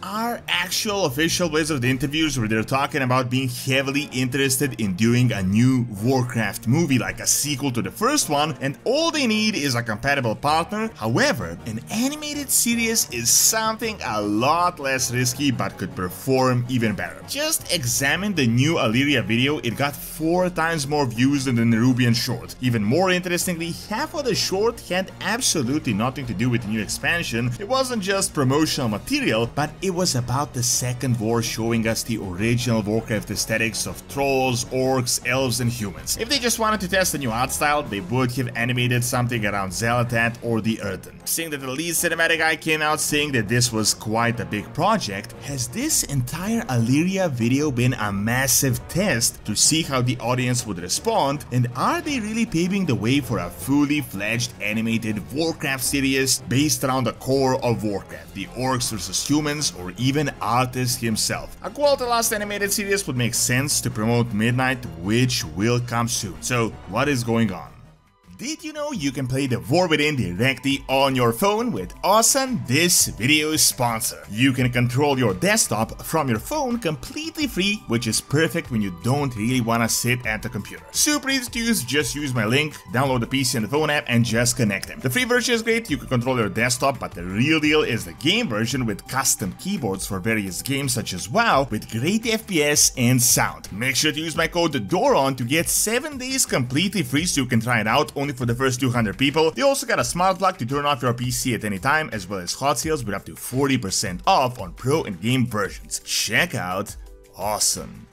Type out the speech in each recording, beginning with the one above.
are actual official Blizzard interviews where they're talking about being heavily interested in doing a new Warcraft movie, like a sequel to the first one, and all they need is a compatible partner. However, an animated series is something a lot less risky but could perform even better. Just examine the new Alleria video, it got 4 times more views than the Nerubian short. Even more interestingly, half of the short had absolutely nothing to do with the new expansion. It wasn't just promotional material, but it was about the second war, showing us the original Warcraft aesthetics of trolls, orcs, elves and humans. If they just wanted to test a new art style, they would have animated something around Xal'atath or the earthen. Seeing that the lead cinematic guy came out saying that this was quite a big project, has this entire Alleria video been a massive test to see how the audience would respond, and are they really paving the way for a fully fledged animated Warcraft series based around the core of Warcraft, the orcs versus humans, or even Arthas himself? A Quel'Thalas animated series would make sense to promote Midnight, which will come soon. So what is going on? Did you know you can play the War Within directly on your phone with Awesome, this video's sponsor? You can control your desktop from your phone completely free, which is perfect when you don't really want to sit at the computer. Super easy to use, just use my link, download the PC and the phone app and just connect them. The free version is great, you can control your desktop, but the real deal is the game version with custom keyboards for various games such as WoW with great FPS and sound. Make sure to use my code DORON to get 7 days completely free so you can try it out only for the first 200 people. They also got a smart lock to turn off your PC at any time, as well as hot sales with up to 40% off on Pro and Game versions. Check out Awesome.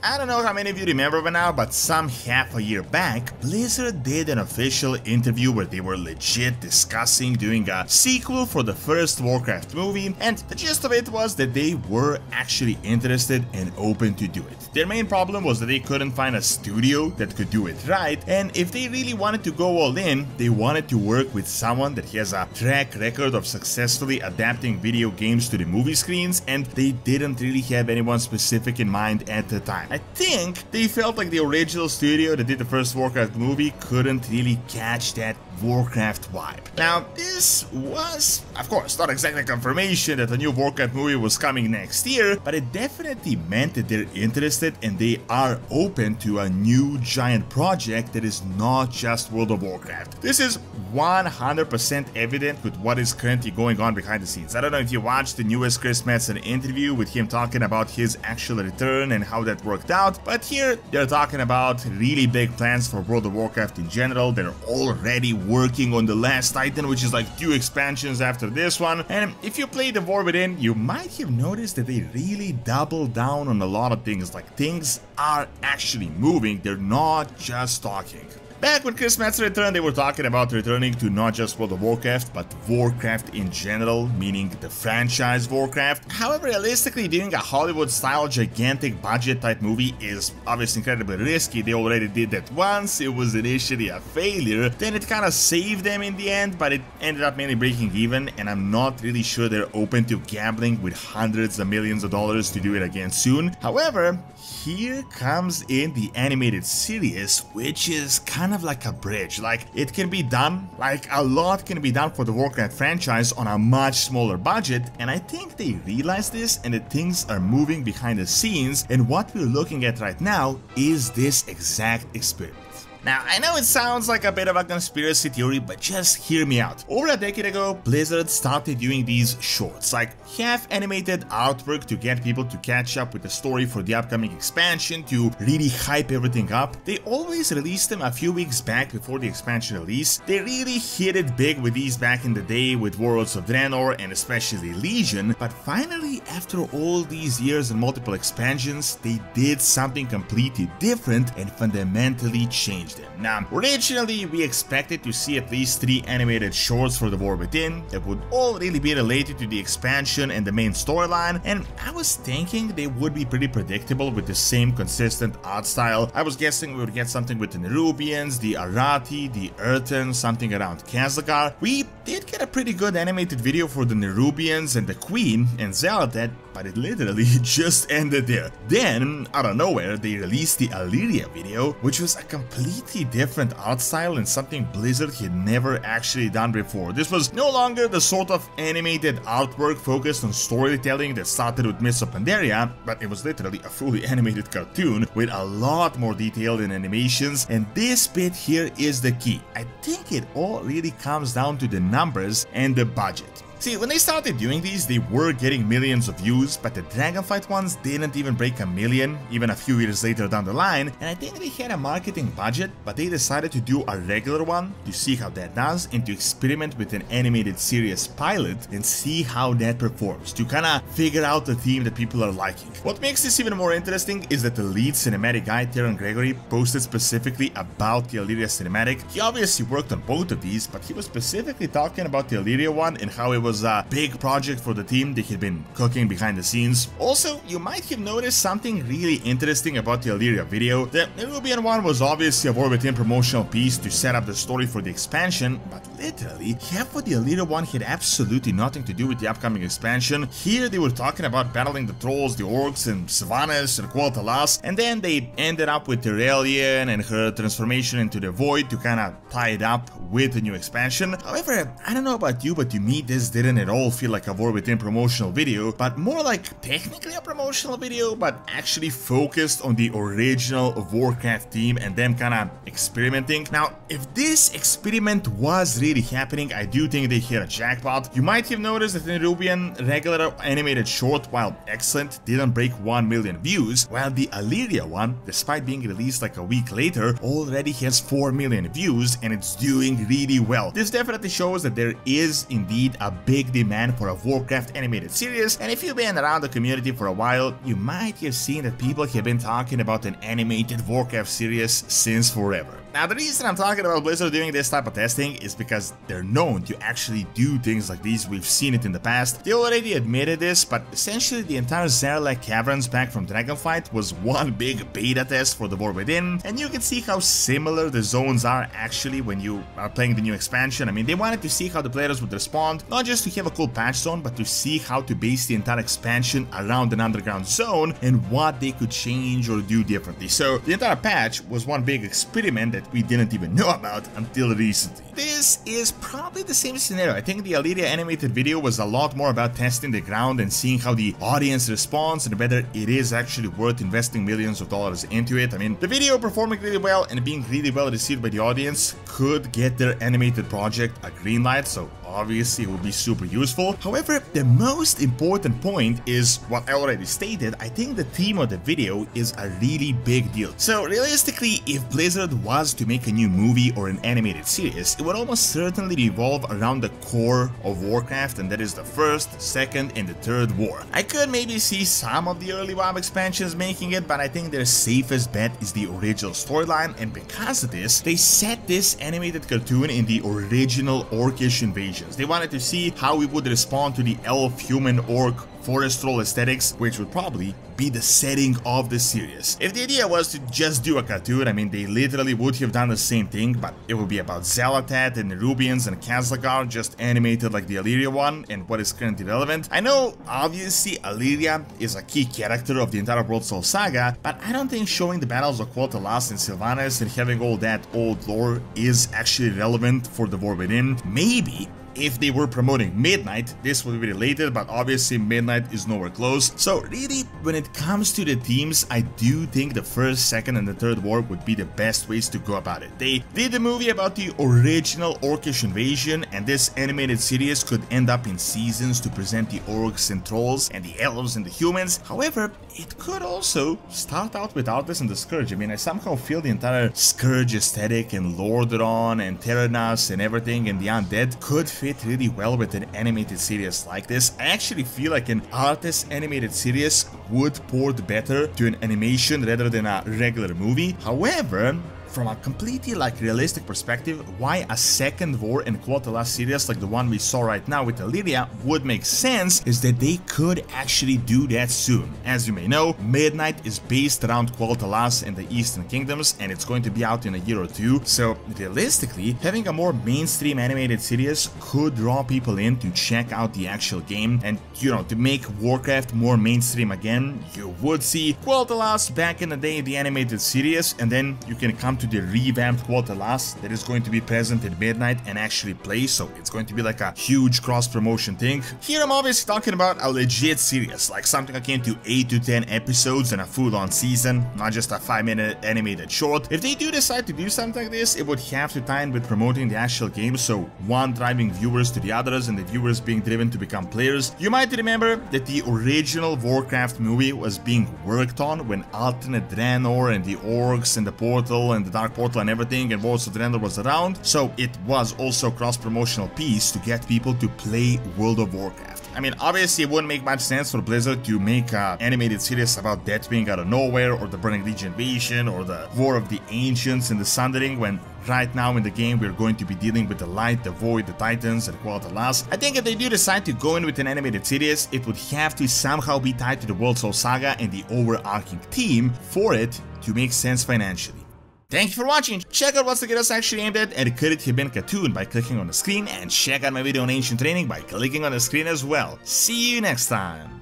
I don't know how many of you remember by now, but some half a year back, Blizzard did an official interview where they were legit discussing doing a sequel for the first Warcraft movie, and the gist of it was that they were actually interested and open to do it. Their main problem was that they couldn't find a studio that could do it right, and if they really wanted to go all in, they wanted to work with someone that has a track record of successfully adapting video games to the movie screens, and they didn't really have anyone specific in mind at the time. I think they felt like the original studio that did the first Warcraft movie couldn't really catch that Warcraft vibe. Now, this was, of course, not exactly confirmation that a new Warcraft movie was coming next year, but it definitely meant that they're interested and they are open to a new giant project that is not just World of Warcraft. This is 100% evident with what is currently going on behind the scenes. I don't know if you watched the newest Chris Metzen interview with him talking about his actual return and how that worked out, but here they're talking about really big plans for World of Warcraft in general. They're already working on the last Titan, which is like 2 expansions after this one, and if you play the War Within, you might have noticed that they really double down on a lot of things, like things are actually moving, they're not just talking. Back when Chris Metzen returned, they were talking about returning to not just World of Warcraft, but Warcraft in general, meaning the franchise Warcraft. However, realistically, doing a Hollywood-style gigantic budget type movie is obviously incredibly risky. They already did that once, it was initially a failure, then it kind of saved them in the end, but it ended up mainly breaking even, and I'm not really sure they're open to gambling with hundreds of millions of dollars to do it again soon. However, here comes in the animated series, which is kind of like a bridge. Like, it can be done, like a lot can be done for the Warcraft franchise on a much smaller budget, and I think they realize this and that things are moving behind the scenes, and what we're looking at right now is this exact experiment. Now, I know it sounds like a bit of a conspiracy theory, but just hear me out. Over a decade ago, Blizzard started doing these shorts, like half-animated artwork to get people to catch up with the story for the upcoming expansion, to really hype everything up. They always released them a few weeks back before the expansion release. They really hit it big with these back in the day with Warlords of Draenor and especially Legion, but finally, after all these years and multiple expansions, they did something completely different and fundamentally changed them. Now, originally we expected to see at least 3 animated shorts for the War Within that would all really be related to the expansion and the main storyline, and I was thinking they would be pretty predictable with the same consistent art style. I was guessing we would get something with the Nerubians, the Arathi, the Earthen, something around Khazakar. We did get had a pretty good animated video for the Nerubians and the Queen and Xal'atath, but it literally just ended there. Then, out of nowhere, they released the Alleria video, which was a completely different art style and something Blizzard had never actually done before. This was no longer the sort of animated artwork focused on storytelling that started with Mists of Pandaria, but it was literally a fully animated cartoon with a lot more detail and animations, and this bit here is the key. I think it all really comes down to the numbers and the budget. See, when they started doing these, they were getting millions of views, but the Dragonflight ones didn't even break a million, even a few years later down the line, and I think they had a marketing budget, but they decided to do a regular one to see how that does and to experiment with an animated series pilot and see how that performs, to kinda figure out the theme that people are liking. What makes this even more interesting is that the lead cinematic guy, Taron Gregory, posted specifically about the Alleria cinematic. He obviously worked on both of these, but he was specifically talking about the Alleria one and how it was a big project for the team they had been cooking behind the scenes. Also, you might have noticed something really interesting about the Alleria video. The Nerubian one was obviously a War Within promotional piece to set up the story for the expansion, but literally, half of the Alleria one had absolutely nothing to do with the upcoming expansion. Here they were talking about battling the trolls, the orcs, and Sylvanas and Quel'Thalas, and then they ended up with Aurelian and her transformation into the Void to kinda tie it up with the new expansion. However, I don't know about you, but to me this didn't at all feel like a War Within promotional video, but more like technically a promotional video, but actually focused on the original Warcraft theme and them kinda experimenting. Now, if this experiment was really happening, I do think they hit a jackpot. You might have noticed that the Nerubian regular animated short, while excellent, didn't break 1 million views, while the Alleria one, despite being released like a week later, already has 4 million views and it's doing really well. This definitely shows that there is indeed a big demand for a Warcraft animated series, and if you've been around the community for a while, you might have seen that people have been talking about an animated Warcraft series since forever. Now, the reason I'm talking about Blizzard doing this type of testing is because they're known to actually do things like these. We've seen it in the past. They already admitted this, but essentially the entire Zarlak Caverns pack from Dragonflight was one big beta test for the War Within, and you can see how similar the zones are actually when you are playing the new expansion. I mean, they wanted to see how the players would respond, not just to have a cool patch zone, but to see how to base the entire expansion around an underground zone and what they could change or do differently. So the entire patch was one big experiment that we didn't even know about until recently. This is probably the same scenario. I think the Alleria animated video was a lot more about testing the ground and seeing how the audience responds and whether it is actually worth investing millions of dollars into it. I mean, the video performing really well and being really well received by the audience could get their animated project a green light, so obviously it will be super useful. However, the most important point is what I already stated. I think the theme of the video is a really big deal. So realistically, if Blizzard was to make a new movie or an animated series, it would almost certainly revolve around the core of Warcraft, and that is the first, second, and the third war. I could maybe see some of the early WoW expansions making it, but I think their safest bet is the original storyline, and because of this, they set this animated cartoon in the original Orcish invasions. They wanted to see how we would respond to the elf, human, orc, forest troll aesthetics, which would probably be the setting of the series. If the idea was to just do a cartoon, I mean, they literally would have done the same thing, but it would be about Xal'atath and Nerubians and Khazlagar, just animated like the Alleria one and what is currently relevant. I know, obviously, Alleria is a key character of the entire World Soul saga, but I don't think showing the battles of Quel'Thalas and Sylvanas and having all that old lore is actually relevant for the War Within. Maybe if they were promoting Midnight, this would be related, but obviously Midnight is nowhere close. So really, when it comes to the themes, I do think the first, second, and the third war would be the best ways to go about it. They did the movie about the original Orcish invasion, and this animated series could end up in seasons to present the orcs and trolls and the elves and the humans. However, it could also start out with Arthas and the Scourge. I mean, I somehow feel the entire Scourge aesthetic and Lordaeron and Terranas and everything and the undead could fit really well with an animated series like this. I actually feel like an Arthas animated series would port better to an animation rather than a regular movie. However, from a completely like realistic perspective, why a second war in Quel'Thalas series like the one we saw right now with Alleria would make sense is that they could actually do that soon. As you may know, Midnight is based around Quel'Thalas in the Eastern Kingdoms, and it's going to be out in a year or two, so realistically, having a more mainstream animated series could draw people in to check out the actual game, and you know, to make Warcraft more mainstream again, you would see Quel'Thalas back in the day in the animated series, and then you can come to the revamped Quel'Thalas that is going to be present at Midnight and actually play, so it's going to be like a huge cross-promotion thing. Here I'm obviously talking about a legit series, like something akin to 8 to 10 episodes and a full-on season, not just a 5-minute animated short. If they do decide to do something like this, it would have to tie in with promoting the actual game, so one driving viewers to the others and the viewers being driven to become players. You might remember that the original Warcraft movie was being worked on when alternate Draenor and the orcs and the portal and the dark portal and everything and Worlds of Draenor was around, so it was also a cross-promotional piece to get people to play World of Warcraft. I mean, obviously it wouldn't make much sense for Blizzard to make an animated series about Deathwing out of nowhere, or the Burning Legion invasion, or the War of the Ancients and the Sundering, when right now in the game we're going to be dealing with the Light, the Void, the Titans, and Quel'Thalas. I think if they do decide to go in with an animated series, it would have to somehow be tied to the World Soul Saga and the overarching theme for it to make sense financially. Thank you for watching. Check out what's the game actually aimed at, and could it have been a cartoon by clicking on the screen, and check out my video on ancient training by clicking on the screen as well. See you next time.